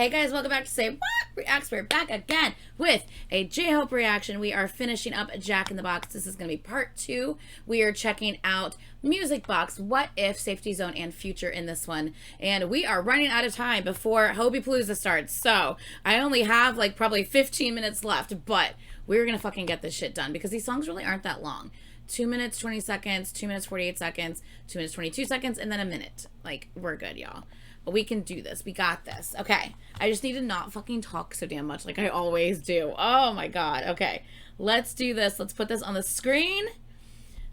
Hey guys, welcome back to Say What Reacts. We're back again with a J-Hope reaction. We are finishing up Jack in the Box. This is going to be part 2. We are checking out Music Box, What If, Safety Zone, and Future in this one. And we are running out of time before Hobie Palooza starts. So I only have like probably 15 minutes left, but we're going to fucking get this shit done because these songs really aren't that long. 2 minutes, 20 seconds, 2 minutes, 48 seconds, 2 minutes, 22 seconds, and then a minute. Like, we're good, y'all. We can do this. We got this. Okay. I just need to not fucking talk so damn much like I always do. Oh my god. Okay. Let's do this. Let's put this on the screen.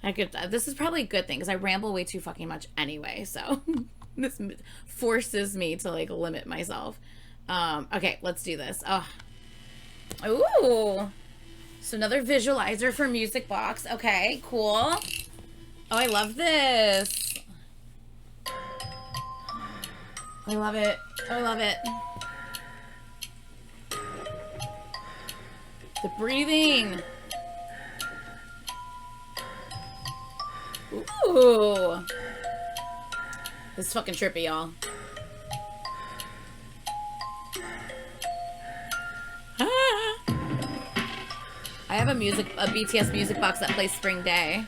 This is probably a good thing because I ramble way too fucking much anyway. So this forces me to like limit myself. Okay. Let's do this. Oh. Ooh. So another visualizer for Music Box. Okay. Cool. Oh, I love this. I love it. I love it. The breathing. Ooh. This is fucking trippy, y'all. Ah. I have a BTS Music Box that plays Spring Day.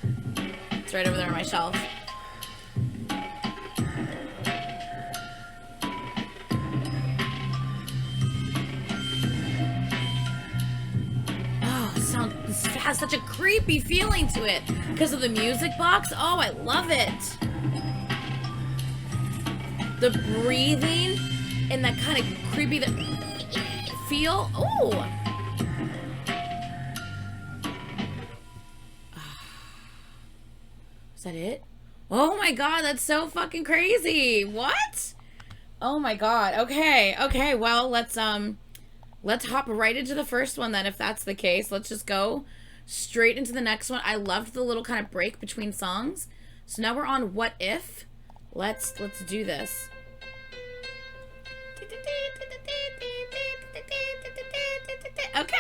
It's right over there on my shelf. This has such a creepy feeling to it because of the Music Box. Oh, I love it. The breathing and that kind of creepy feel. Oh. Is that it? Oh my god, that's so fucking crazy. What? Oh my god. Okay. Okay, well, let's hop right into the first one then, if that's the case. Let's just go straight into the next one. I loved the little kind of break between songs. So now we're on What If. Let's do this. Okay.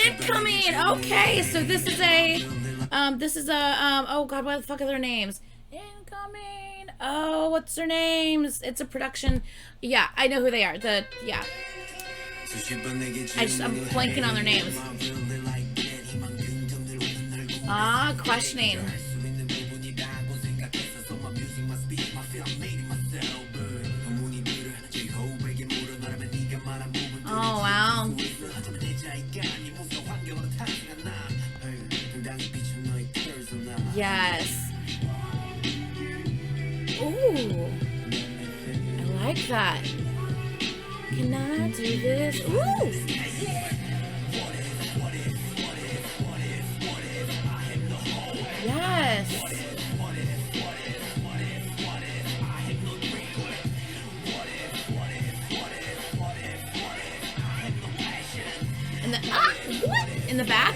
Incoming. Okay, so this is a oh god, what the fuck are their names? Incoming. Oh, what's their names? It's a production. Yeah, I know who they are. Yeah. I'm blanking on their names. Questioning. Oh, wow. Yes. Ooh. I like that. Can I do this? Ooh! Yes! And the what? In the back?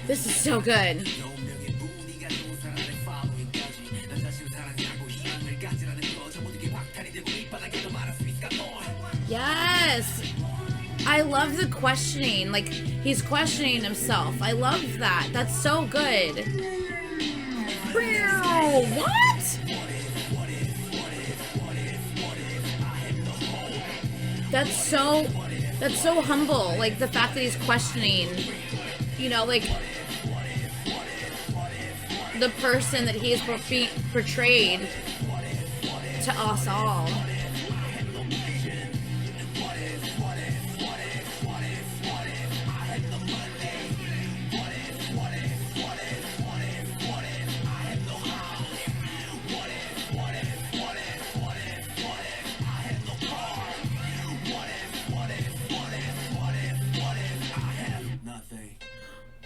This is so good. Yes! I love the questioning. Like, he's questioning himself. I love that. That's so good. What? That's so humble. Like, the fact that he's questioning, you know, like, the person that he is portrayed to us all.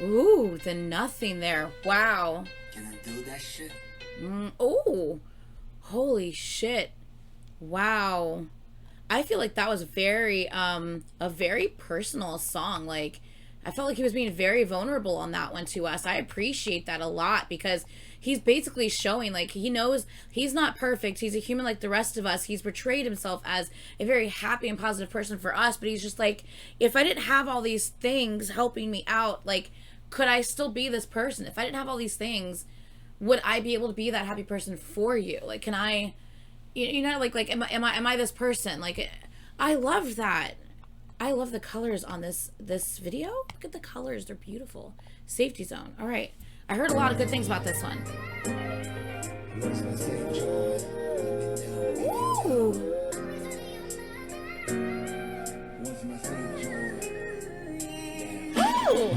Ooh, the nothing there. Wow. Can I do that shit? Oh, holy shit. Wow. I feel like that was a very personal song. Like, I felt like he was being very vulnerable on that one to us. I appreciate that a lot because he's basically showing like he knows he's not perfect. He's a human like the rest of us. He's portrayed himself as a very happy and positive person for us, but he's just like, if I didn't have all these things helping me out, like, could I still be this person? If I didn't have all these things, would I be able to be that happy person for you? Like, can I, you know, like, am I this person? Like, I love that. I love the colors on this video. Look at the colors. They're beautiful. Safety zone. All right. I heard a lot of good things about this one. Ooh.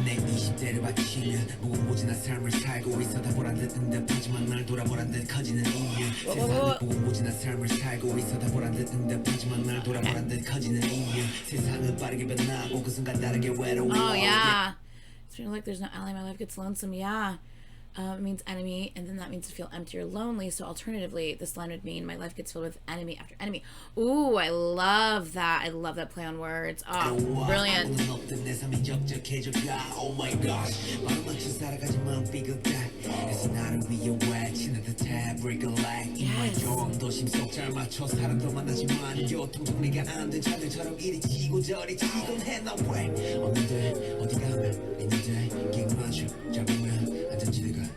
내 20대를 바치면 무궁무진한 삶을 살고 있어 다 보란 듯 응답하지만 날 돌아보란 듯 커지는 이유 세상은 무궁무진한 삶을 살고 있어 다 보란 듯 응답하지만 날 돌아보란 듯 커지는 이유 세상은 빠르게 변하고 그 순간 다르게 외로워. Oh yeah. It's feeling like there's no ally, my life gets lonesome. Yeah. It means enemy, and then that means to feel empty or lonely. So alternatively, this line would mean my life gets filled with enemy after enemy. Ooh, I love that. I love that play on words. Oh, brilliant. Oh my gosh.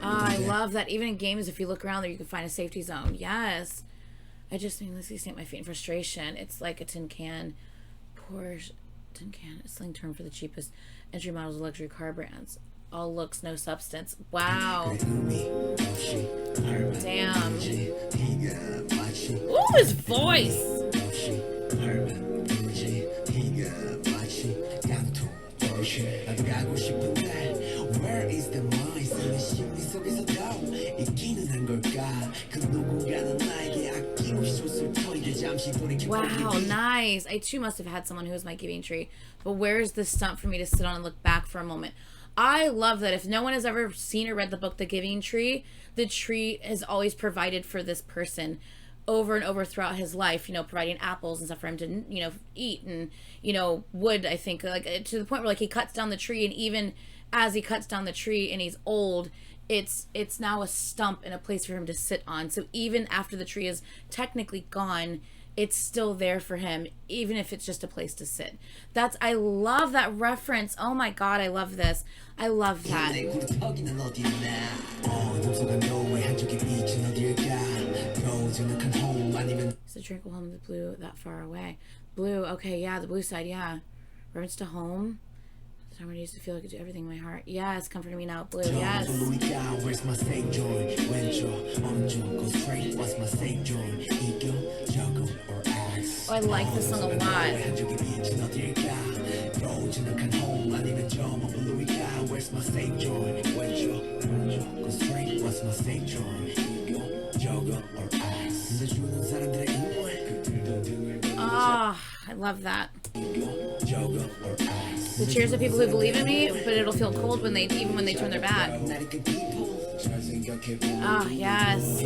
I love that. Even in games, if you look around there, you can find a safety zone. Yes. I just meaninglessly sink my feet in frustration. It's like a tin can. Poor tin can. A slang term for the cheapest entry models of luxury car brands. All looks, no substance. Wow. Damn. Ooh, his voice. Where is the mind? Wow, nice. I too must have had someone who was my giving tree. But where's the stump for me to sit on and look back for a moment? I love that. If no one has ever seen or read the book The Giving Tree, the tree has always provided for this person over and over throughout his life, you know, providing apples and stuff for him to, you know, eat, and, you know, wood, I think, like, to the point where, like, he cuts down the tree, and even as he cuts down the tree and he's old, it's now a stump and a place for him to sit on. So even after the tree is technically gone, it's still there for him, even if it's just a place to sit. I love that reference. Oh my God, I love this. I love that. It's a tranquil home of the blue that far away. Blue, okay, yeah, the blue side, yeah. Reference to home. The time when I used to feel like I could do everything in my heart. Yes, comforting me now, blue, yes. Oh, I like this song a lot. Ah, I love that. The cheers of people who believe in me, but it'll feel cold when even when they turn their back. Ah, yes.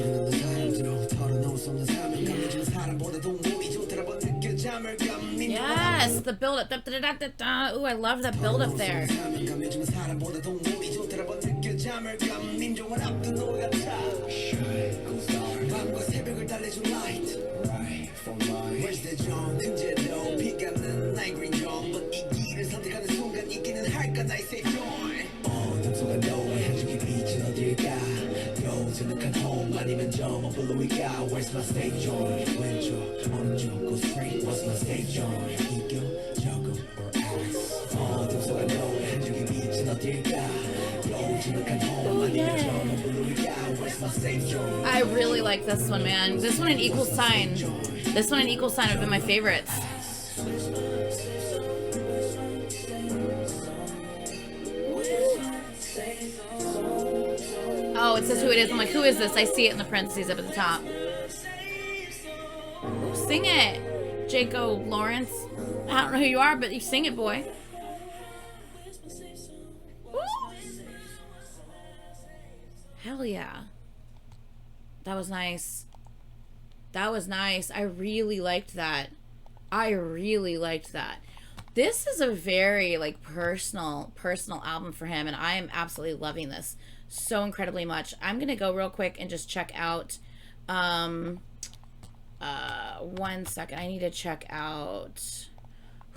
Yes, the build up. Ooh, I love that build up there. Where's my stage joint? 왼쪽, 오른쪽, go straight. What's my stage joint? 이겨, 저거, or axe. 어둠 속에 너의 한 줄기 빛은 어딜까? 로즈는 home 아니면 저거 블루일까? Where's my stage joint? I really like this one, man. This one and Equal Sign. This one and Equal Sign have been my favorites. Oh, it says who it is. I'm like, who is this? I see it in the parentheses up at the top. Ooh, sing it, Jaco Lawrence. I don't know who you are, but you sing it, boy. Ooh. Hell yeah. That was nice. That was nice. I really liked that. I really liked that. This is a very like personal album for him, and I am absolutely loving this so incredibly much. I'm gonna go real quick and just check out. Um, 1 second. I need to check out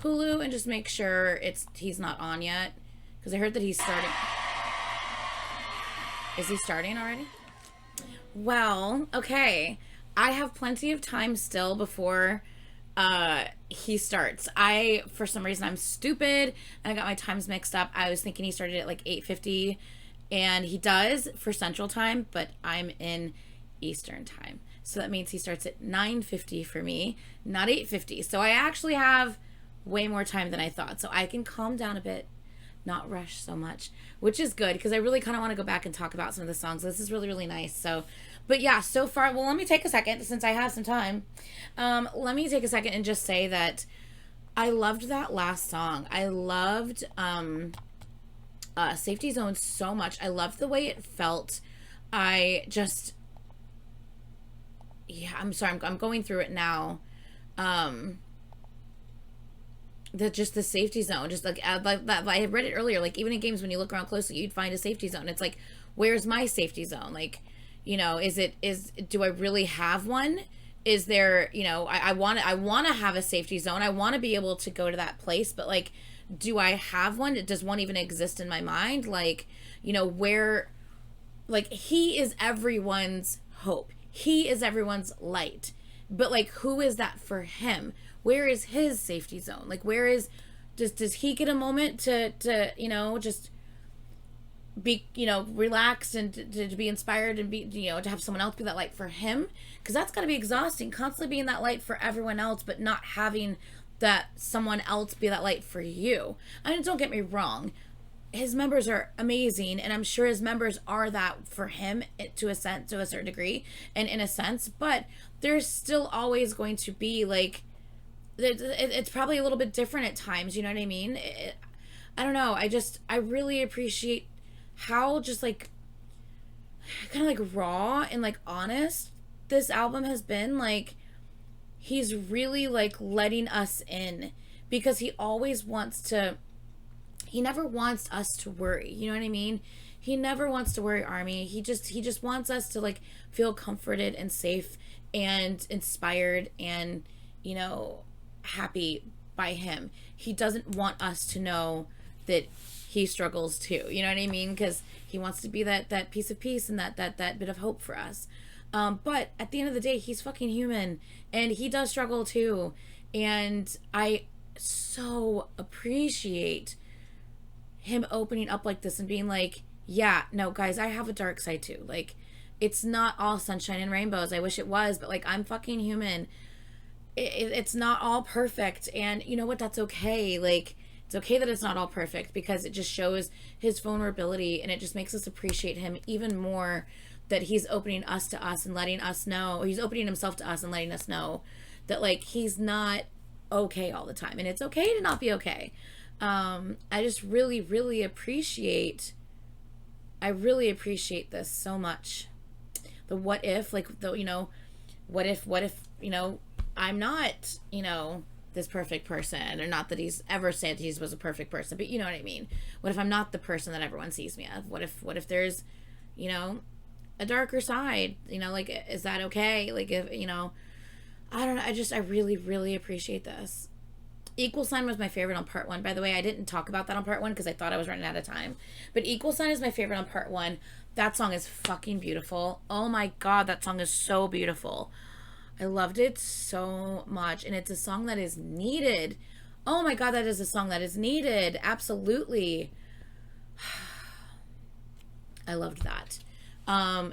Hulu and just make sure he's not on yet, because I heard that he's starting. Is he starting already? Well, okay. I have plenty of time still before he starts. For some reason, I'm stupid and I got my times mixed up. I was thinking he started at like 8:50, and he does for Central Time, but I'm in Eastern Time. So that means he starts at 9:50 for me, not 8:50. So I actually have way more time than I thought. So I can calm down a bit, not rush so much, which is good because I really kind of want to go back and talk about some of the songs. This is really, really nice. So, but yeah, so far, well, let me take a second since I have some time. Let me take a second and just say that I loved that last song. I loved Safety Zone so much. I loved the way it felt. I just, yeah, I'm sorry, I'm going through it now. The safety zone, just like I read it earlier, like even in games when you look around closely you'd find a safety zone. It's like, where's my safety zone? Like, do I really have one? Is there, I want to have a safety zone. I want to be able to go to that place, but like, do I have one? Does one even exist in my mind? Like, where, like, he is everyone's hope, he is everyone's light, but like, who is that for him? Where is his safety zone? Like, where is, does he get a moment to just be, relaxed and to be inspired and be, to have someone else be that light for him? Because that's got to be exhausting, constantly being that light for everyone else, but not having that someone else be that light for you. I mean, don't get me wrong, his members are amazing, and I'm sure his members are that for him to a certain degree, and in a sense, but there's still always going to be like, it's probably a little bit different at times, you know what I mean? I don't know, I really appreciate how just like kind of like raw and like honest this album has been. Like, he's really like letting us in, because he never wants us to worry, you know what I mean? He never wants to worry Army. He just wants us to like feel comforted and safe and inspired and, happy by him. He doesn't want us to know that he struggles too, you know what I mean? Because he wants to be that piece of peace and that bit of hope for us. But at the end of the day, he's fucking human, and he does struggle too. And I so appreciate him opening up like this and being like, yeah, no, guys, I have a dark side too. Like, it's not all sunshine and rainbows. I wish it was, but like, I'm fucking human. It's not all perfect, and you know what? That's okay. Like, it's okay that it's not all perfect, because it just shows his vulnerability, and it just makes us appreciate him even more, that he's opening us to us and letting us know, he's opening himself to us and letting us know that like, he's not okay all the time, and it's okay to not be okay. I just really, really appreciate this so much. The what if, like, what if, I'm not, this perfect person, or not that he's ever said he was a perfect person, but you know what I mean? What if I'm not the person that everyone sees me as? What if there's, a darker side, like, is that okay? Like, if, I don't know. I really, really appreciate this. Equal Sign was my favorite on part 1, by the way. I didn't talk about that on part 1 because I thought I was running out of time. But Equal Sign is my favorite on part 1. That song is fucking beautiful. Oh my god, that song is so beautiful. I loved it so much. And it's a song that is needed. Oh my god, that is a song that is needed. Absolutely. I loved that.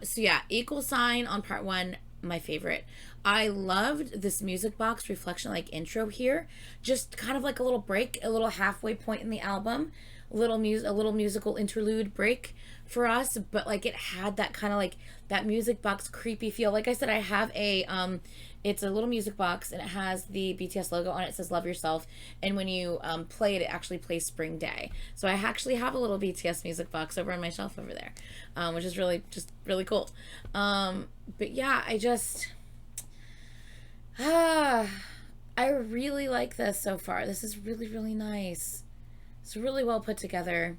So yeah, Equal Sign on part 1, my favorite. I loved this music box reflection, like, intro here. Just kind of like a little break, a little halfway point in the album, a little musical interlude break for us, but like, it had that kind of like that music box creepy feel. Like I said, I have a it's a little music box, and it has the BTS logo on it. It says Love Yourself, and when you play it, it actually plays Spring Day. So I actually have a little BTS music box over on my shelf over there, which is really cool. But yeah, I I really like this so far. This is really, really nice. It's really well put together.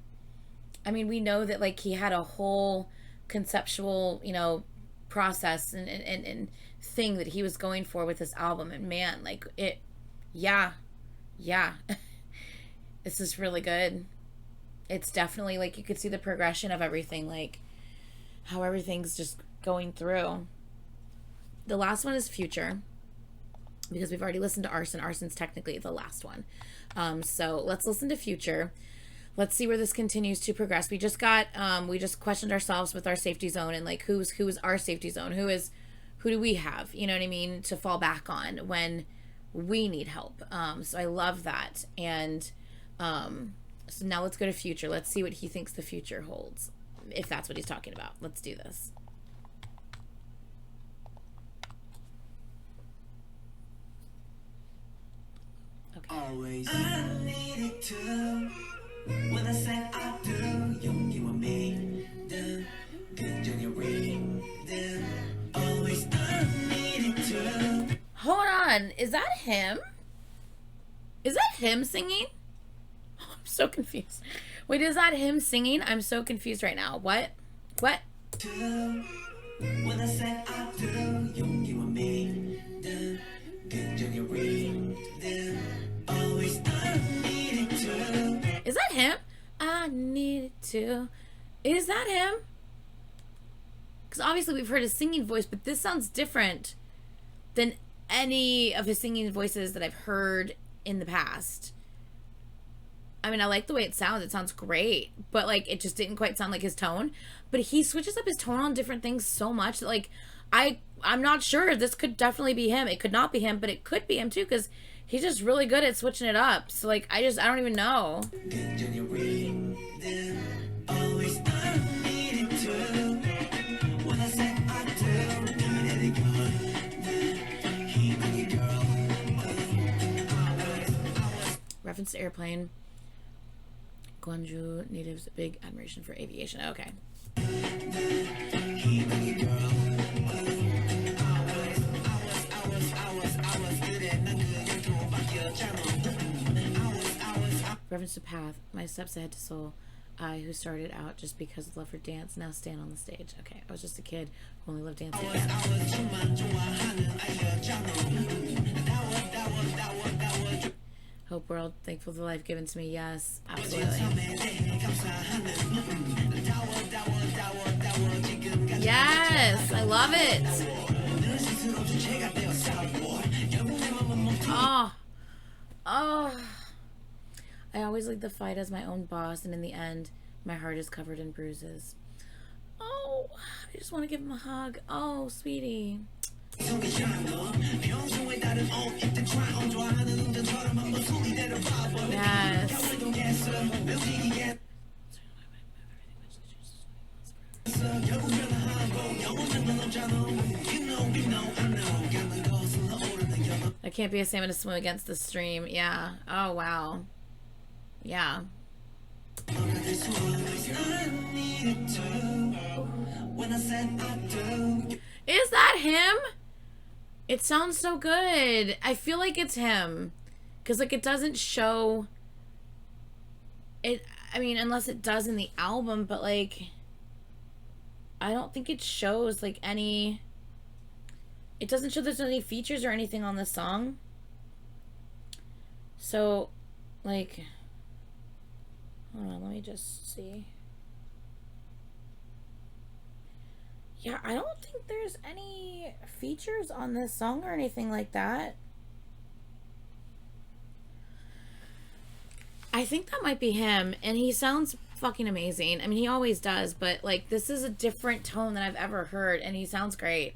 I mean, we know that like he had a whole conceptual, you know, process and thing that he was going for with this album, and man, like it, yeah, yeah. This is really good. It's definitely like you could see the progression of everything, like how everything's just going through. The last one is Future, because we've already listened to Arson. Arson's technically the last one. So let's listen to Future. Let's see where this continues to progress. We just questioned ourselves with our safety zone, and like who's our safety zone? Who do we have? You know what I mean? To fall back on when we need help. So I love that. And so now let's go to Future. Let's see what he thinks the future holds, if that's what he's talking about. Let's do this. Okay. Always I needed to. When I said I do, you were me. Always I needed to. Hold on, is that him? Is that him singing? Oh, I'm so confused. Wait, is that him singing? I'm so confused right now. What? What? When I said I do, you were me. Always I needed to. Is that him? I needed to. Is that him? Because obviously we've heard his singing voice, but this sounds different than any of his singing voices that I've heard in the past. I mean, I like the way it sounds. It sounds great, but like it just didn't quite sound like his tone. But he switches up his tone on different things so much that like I'm not sure. This could definitely be him. It could not be him, but it could be him too, because he's just really good at switching it up. So like I don't even know. Reference to airplane. Gwangju natives, big admiration for aviation. Okay. Reference to path. My steps ahead to soul. I, who started out just because of love for dance, now stand on the stage. Okay, I was just a kid who only loved dancing. Hope world, thankful for the life given to me. Yes, absolutely. Yes, I love it. Oh. I always like the fight as my own boss, and in the end, my heart is covered in bruises. Oh, I just want to give him a hug. Oh, sweetie. Yes. I can't be a salmon to swim against the stream. Yeah. Oh, wow. Yeah. Is that him? It sounds so good. I feel like it's him. Because, like, it doesn't show it. I mean, unless it does in the album, but, like, I don't think it shows, like, any. It doesn't show there's any features or anything on this song. So, like, hold on, let me just see. Yeah, I don't think there's any features on this song or anything like that. I think that might be him, and he sounds fucking amazing. I mean, he always does, but, like, this is a different tone than I've ever heard, and he sounds great.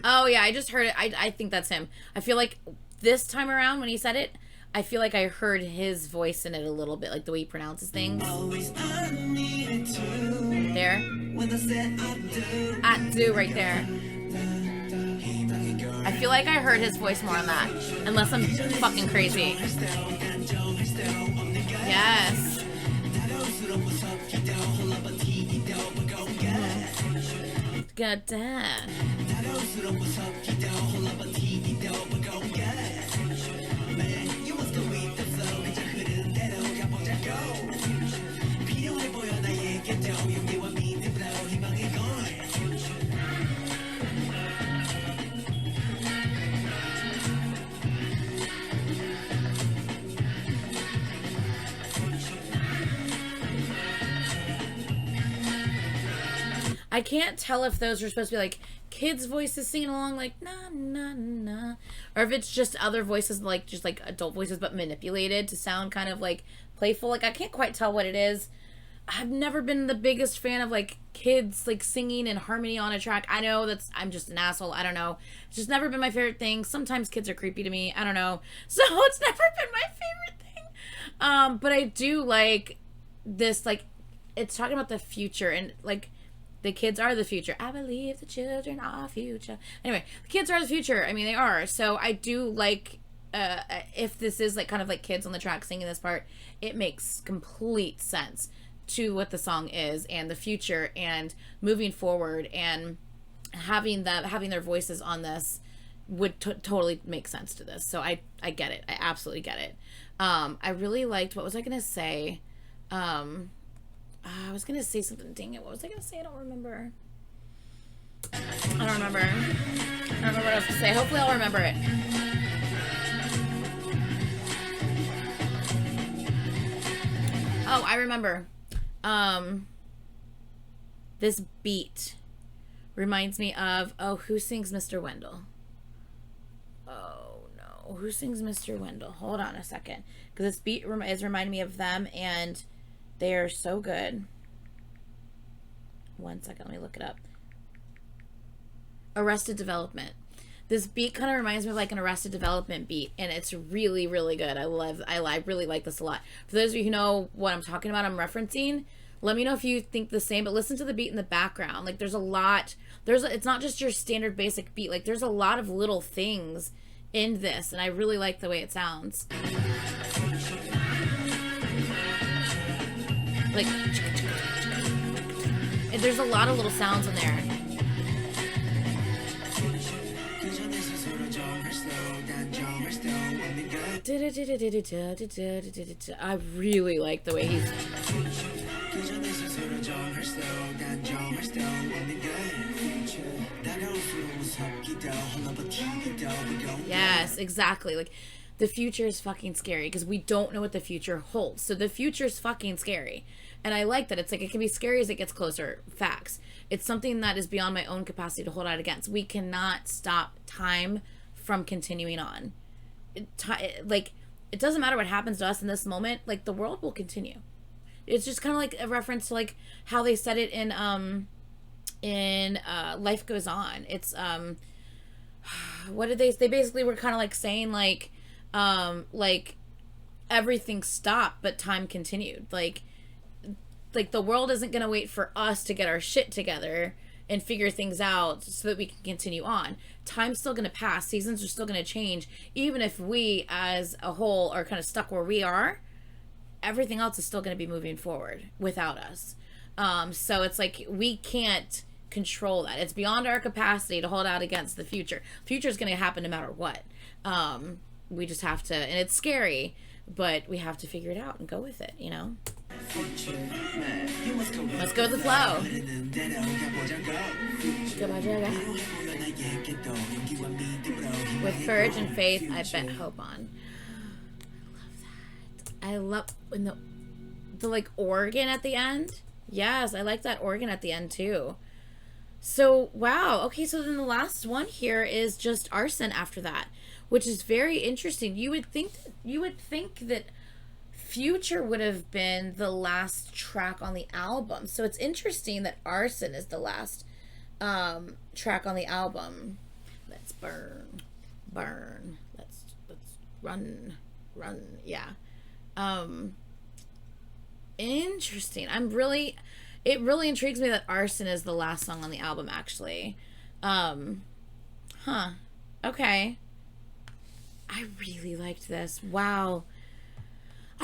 Oh, yeah, I just heard it. I think that's him. I feel like this time around when he said it, I feel like I heard his voice in it a little bit, like the way he pronounces things. There. I do right there. I feel like I heard his voice more on that, unless I'm fucking crazy. Yes. God damn. I can't tell if those are supposed to be like kids' voices singing along like na na na, or if it's just other voices like just like adult voices but manipulated to sound kind of like playful. Like I can't quite tell what it is. I've never been the biggest fan of like kids like singing in harmony on a track. I know I'm just an asshole. I don't know. It's just never been my favorite thing. Sometimes kids are creepy to me. I don't know. So it's never been my favorite thing. But I do like this, like it's talking about the future and like the kids are the future. I believe the children are future. Anyway, the kids are the future. I mean, they are. So I do like if this is like kind of like kids on the track singing this part, it makes complete sense to what the song is and the future and moving forward, and having their voices on this would totally make sense to this. So I get it. I absolutely get it. I really liked, what was I gonna say? I was gonna say something. Dang it! What was I gonna say? I don't remember. I don't remember what I was gonna say. Hopefully, I'll remember it. Oh, I remember. This beat reminds me of, who sings Mr. Wendell? Oh no, who sings Mr. Wendell? Hold on a second, because this beat is reminding me of them, and they are so good. One second, let me look it up. Arrested Development. This beat kind of reminds me of like an Arrested Development beat, and it's really, really good. I really like this a lot. For those of you who know what I'm talking about, I'm referencing, let me know if you think the same, but listen to the beat in the background. Like there's a lot, it's not just your standard basic beat. Like there's a lot of little things in this, and I really like the way it sounds. Like, there's a lot of little sounds in there. I really like the way he's. Yes, exactly. Like, the future is fucking scary because we don't know what the future holds. So the future is fucking scary. And I like that. It's like, it can be scary as it gets closer. Facts. It's something that is beyond my own capacity to hold out against. We cannot stop time from continuing on. It doesn't matter what happens to us in this moment. Like, the world will continue. It's just kind of like a reference to like how they said it in Life Goes On. It's what did they basically were kind of like saying like everything stopped but time continued. Like the world isn't going to wait for us to get our shit together and figure things out so that we can continue on. Time's still going to pass. Seasons are still going to change. Even if we as a whole are kind of stuck where we are, everything else is still going to be moving forward without us. So it's like we can't control that. It's beyond our capacity to hold out against the future. Future is going to happen no matter what. We just have to, and it's scary, but we have to figure it out and go with it, you know? Let's go with the flow. With courage and faith, I bet hope on. I love when the like organ at the end. Yes, I like that organ at the end too. So wow, okay, so then the last one here is just arson after that, which is very interesting. You would think that Future would have been the last track on the album. So it's interesting that arson is the last track on the album. Let's burn. Let's run. Yeah. Interesting. It really intrigues me that arson is the last song on the album, actually. Okay. I really liked this. Wow.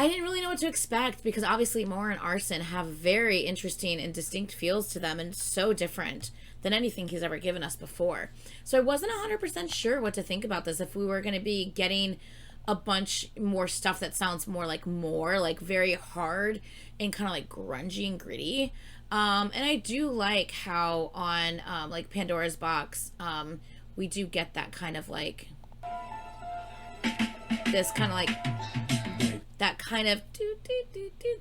I didn't really know what to expect because obviously More and Arson have very interesting and distinct feels to them and so different than anything he's ever given us before. So I wasn't 100% sure what to think about this, if we were going to be getting a bunch more stuff that sounds more like very hard and kind of like grungy and gritty. And I do like how on like Pandora's Box, we do get that kind of like this kind of like that kind of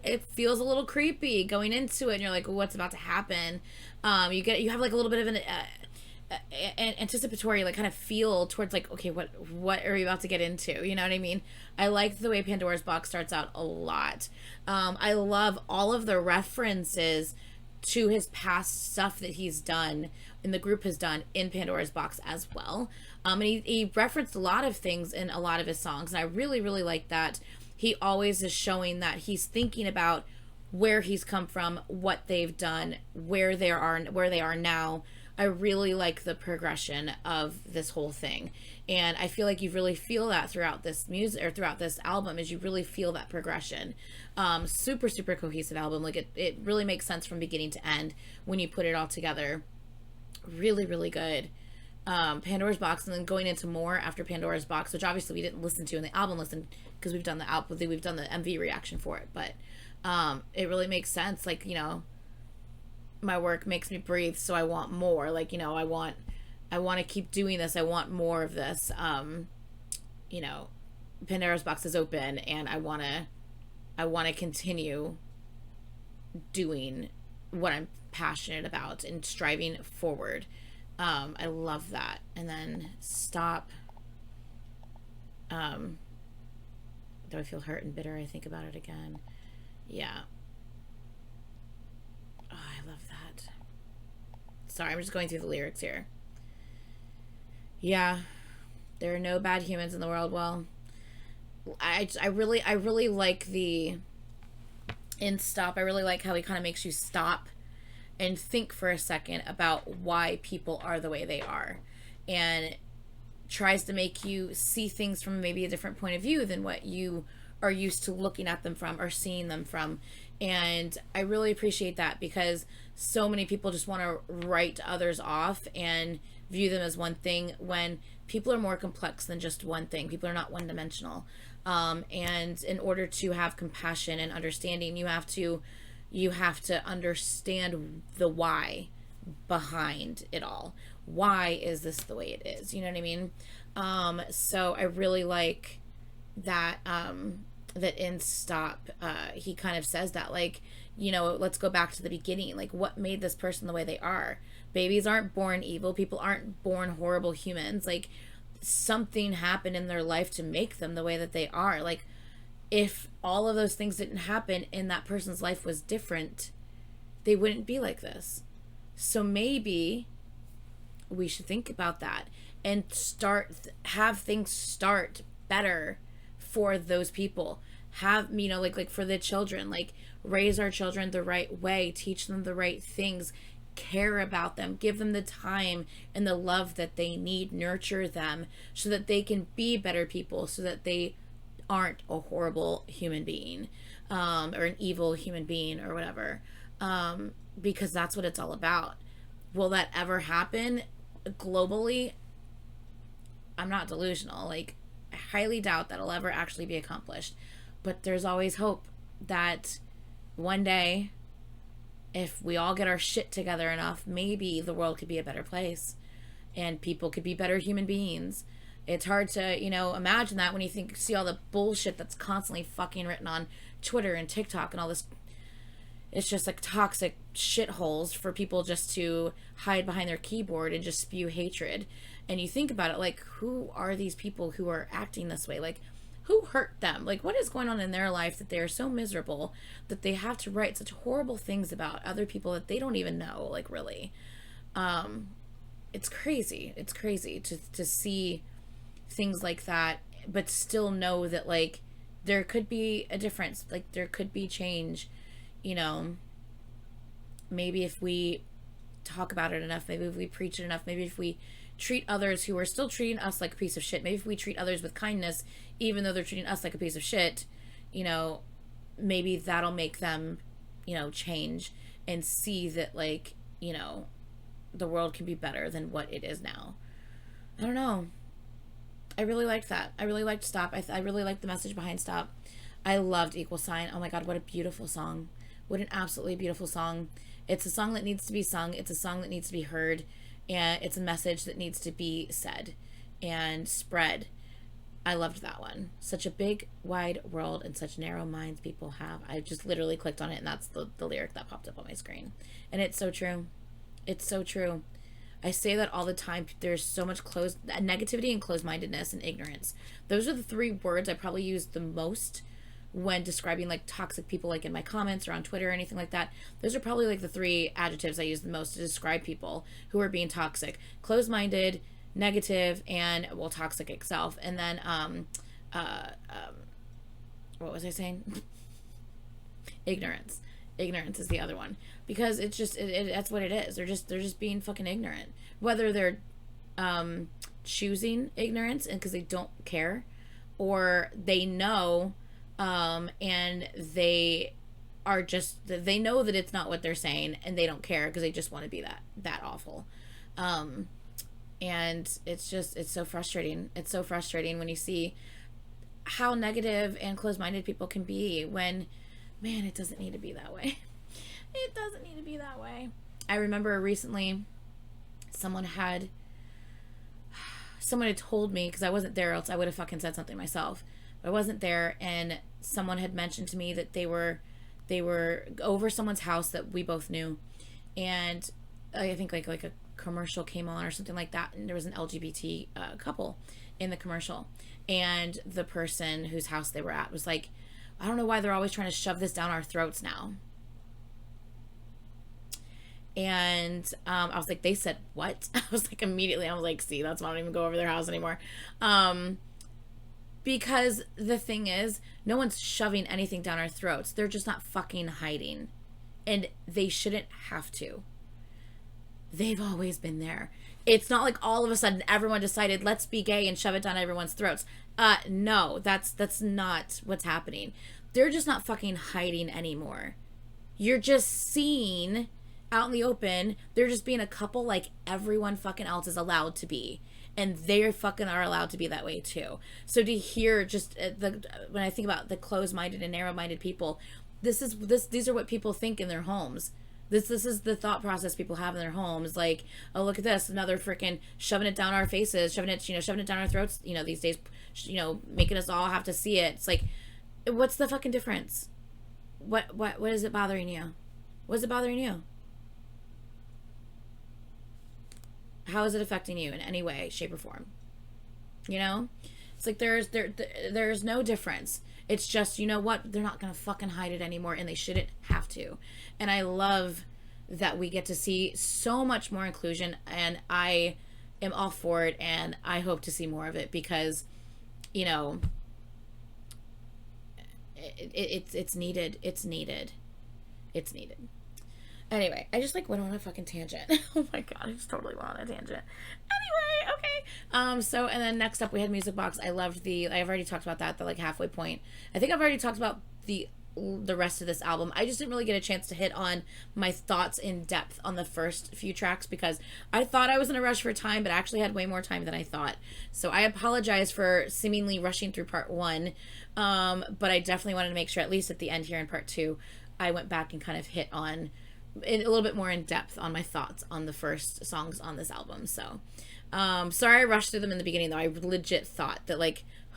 it feels a little creepy going into it, and you're like, well, what's about to happen? You have like a little bit of an anticipatory like kind of feel towards like, okay, what are we about to get into? You know what I mean? I like the way Pandora's Box starts out a lot. I love all of the references to his past stuff that he's done and the group has done in Pandora's Box as well. And he referenced a lot of things in a lot of his songs, and I really, really like that. He always is showing that he's thinking about where he's come from, what they've done, where they are now. I really like the progression of this whole thing, and I feel like you really feel that throughout this music or throughout this album, is you really feel that progression. Super, super cohesive album. Like it really makes sense from beginning to end when you put it all together. Really, really good. Pandora's Box, and then going into More after Pandora's Box, which obviously we didn't listen to in the album listen because we've done the MV reaction for it, but it really makes sense. Like, you know, my work makes me breathe, so I want more. Like, you know, I want to keep doing this. I want more of this. You know, Pandora's Box is open, and I want to continue doing what I'm passionate about and striving forward. I love that. And then Stop. Do I feel hurt and bitter? I think about it again. Yeah. Oh, I love that. Sorry, I'm just going through the lyrics here. Yeah. There are no bad humans in the world. Well, I really like the in Stop. I really like how he kind of makes you stop and think for a second about why people are the way they are, and tries to make you see things from maybe a different point of view than what you are used to looking at them from or seeing them from. And I really appreciate that, because so many people just want to write others off and view them as one thing, when people are more complex than just one thing. People are not one-dimensional. And in order to have compassion and understanding, you have to understand the why behind it all. Why is this the way it is? You know what I mean? So I really like that, that in Stop, he kind of says that, like, you know, let's go back to the beginning. Like, what made this person the way they are? Babies aren't born evil. People aren't born horrible humans. Like, something happened in their life to make them the way that they are. Like, if all of those things didn't happen and that person's life was different, they wouldn't be like this. So maybe we should think about that and have things start better for those people. Have, you know, like for the children, like, raise our children the right way, teach them the right things, care about them, give them the time and the love that they need, nurture them so that they can be better people, so that they aren't a horrible human being, or an evil human being or whatever, because that's what it's all about. Will that ever happen globally? I'm not delusional. Like, I highly doubt that'll ever actually be accomplished, but there's always hope that one day, if we all get our shit together enough, maybe the world could be a better place and people could be better human beings. It's hard to, you know, imagine that when you see all the bullshit that's constantly fucking written on Twitter and TikTok and all this. It's just like toxic shitholes for people just to hide behind their keyboard and just spew hatred. And you think about it, like, who are these people who are acting this way? Like, who hurt them? Like, what is going on in their life that they are so miserable that they have to write such horrible things about other people that they don't even know? Like, really. It's crazy. It's crazy to see things like that, but still know that, like, there could be a difference. Like, there could be change, you know. Maybe if we talk about it enough, maybe if we preach it enough, maybe if we treat others who are still treating us like a piece of shit, maybe if we treat others with kindness even though they're treating us like a piece of shit, you know, maybe that'll make them, you know, change and see that, like, you know, the world can be better than what it is now. I don't know. I really liked that. I really liked Stop. I really liked the message behind Stop. I loved Equal Sign. Oh my God, what a beautiful song. What an absolutely beautiful song. It's a song that needs to be sung. It's a song that needs to be heard. And it's a message that needs to be said and spread. I loved that one. Such a big, wide world and such narrow minds people have. I just literally clicked on it, and that's the lyric that popped up on my screen. And it's so true. It's so true. I say that all the time. There's so much negativity and closed-mindedness and ignorance. Those are the three words I probably use the most when describing like toxic people, like in my comments or on Twitter or anything like that. Those are probably like the three adjectives I use the most to describe people who are being toxic: closed-minded, negative, and, well, toxic itself. And then what was I saying? Ignorance is the other one, because it's just that's what it is. They're just being fucking ignorant, whether they're choosing ignorance and because they don't care, or they know and they are just, they know that it's not what they're saying and they don't care because they just want to be that awful. And it's so frustrating. It's so frustrating when you see how negative and closed-minded people can be when, man, it doesn't need to be that way. It doesn't need to be that way. I remember recently someone had told me, because I wasn't there, else I would have fucking said something myself. But I wasn't there, and someone had mentioned to me that they were over someone's house that we both knew, and I think like a commercial came on or something like that, and there was an LGBT couple in the commercial, and the person whose house they were at was like, I don't know why they're always trying to shove this down our throats now. And I was like, they said what? I was like, see, that's why I don't even go over their house anymore. Because the thing is, no one's shoving anything down our throats. They're just not fucking hiding. And they shouldn't have to. They've always been there. It's not like all of a sudden everyone decided, let's be gay and shove it down everyone's throats. No, that's not what's happening. They're just not fucking hiding anymore. You're just seeing out in the open, they're just being a couple like everyone fucking else is allowed to be. And they fucking are allowed to be that way too. So to hear just when I think about the closed-minded and narrow-minded people, these are what people think in their homes. This is the thought process people have in their homes. Like, oh, look at this, another freaking shoving it down our faces, shoving it down our throats. These days, making us all have to see it. It's like, what's the fucking difference? What is it bothering you? What's it bothering you? How is it affecting you in any way, shape, or form? It's like there's no difference. It's just, you know what? They're not gonna fucking hide it anymore, and they shouldn't have to. And I love that we get to see so much more inclusion, and I am all for it, and I hope to see more of it, because, it's needed. It's needed. Anyway, I just went on a fucking tangent. Oh my God, I just totally went on a tangent. Anyway, okay. So, and then next up we had Music Box. I loved I've already talked about that, the halfway point. I think I've already talked about the rest of this album. I just didn't really get a chance to hit on my thoughts in depth on the first few tracks, because I thought I was in a rush for time, but I actually had way more time than I thought. So I apologize for seemingly rushing through part one. But I definitely wanted to make sure, at least at the end here in part two, I went back and kind of hit on a little bit more in depth on my thoughts on the first songs on this album. So sorry I rushed through them in the beginning, though. I legit thought that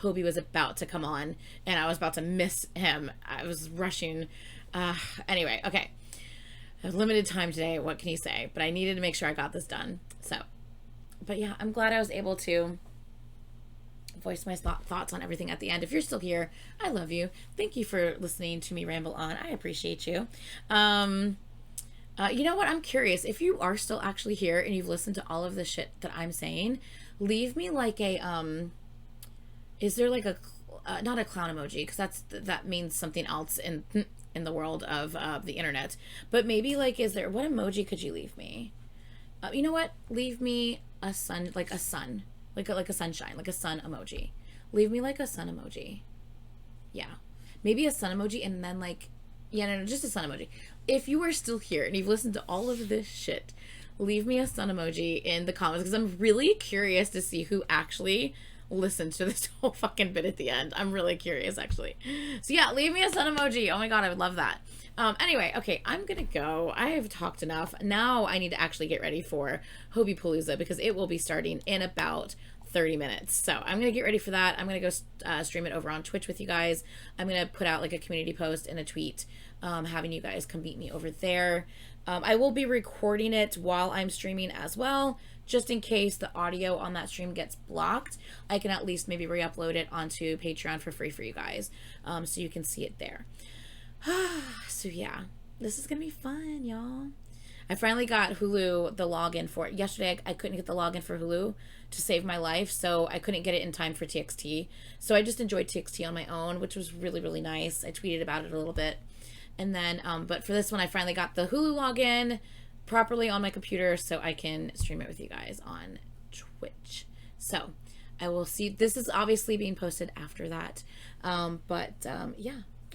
Hobie was about to come on and I was about to miss him. I was rushing. Anyway, okay, I have limited time today, what can you say? But I needed to make sure I got this done. So, but yeah, I'm glad I was able to voice my thoughts on everything at the end. If you're still here, I love you. Thank you for listening to me ramble on. I appreciate you. You know what? I'm curious. If you are still actually here and you've listened to all of the shit that I'm saying, leave me is there a, not a clown emoji, because that means something else in the world of the internet. But maybe is there, what emoji could you leave me? You know what? Leave me a sun, like a sun, like a sunshine, like a sun emoji. Leave me a sun emoji. Yeah. maybe a sun emoji, and then like, yeah, no, just a sun emoji. If you are still here and you've listened to all of this shit, leave me a sun emoji in the comments, because I'm really curious to see who actually listened to this whole fucking bit at the end. I'm really curious, actually. So yeah, leave me a sun emoji. Oh my god, I would love that. Anyway, okay, I'm gonna go. I have talked enough. Now I need to actually get ready for Hobie Palooza, because it will be starting in about 30 minutes. So I'm gonna get ready for that. I'm gonna go stream it over on Twitch with you guys. I'm gonna put out like a community post and a tweet having you guys come meet me over there. I will be recording it while I'm streaming as well, just in case the audio on that stream gets blocked. I can at least maybe re-upload it onto Patreon for free for you guys, so you can see it there. So yeah, this is gonna be fun, y'all. I finally got Hulu, the login for it. Yesterday I couldn't get the login for Hulu to save my life, so I couldn't get it in time for TXT. So I just enjoyed TXT on my own, which was really, really nice. I tweeted about it a little bit. And then, but for this one, I finally got the Hulu login properly on my computer, so I can stream it with you guys on Twitch. So I will see. This is obviously being posted after that. Yeah,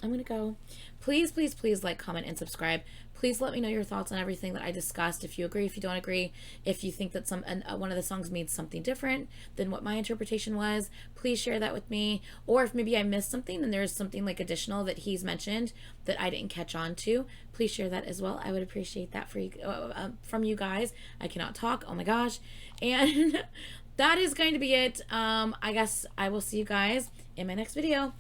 I'm gonna go. Please, please, please like, comment, and subscribe. Please let me know your thoughts on everything that I discussed. If you agree, if you don't agree, if you think that one of the songs means something different than what my interpretation was, please share that with me. Or if maybe I missed something and there's something like additional that he's mentioned that I didn't catch on to, please share that as well. I would appreciate that from you guys. I cannot talk. Oh my gosh. And that is going to be it. I guess I will see you guys in my next video.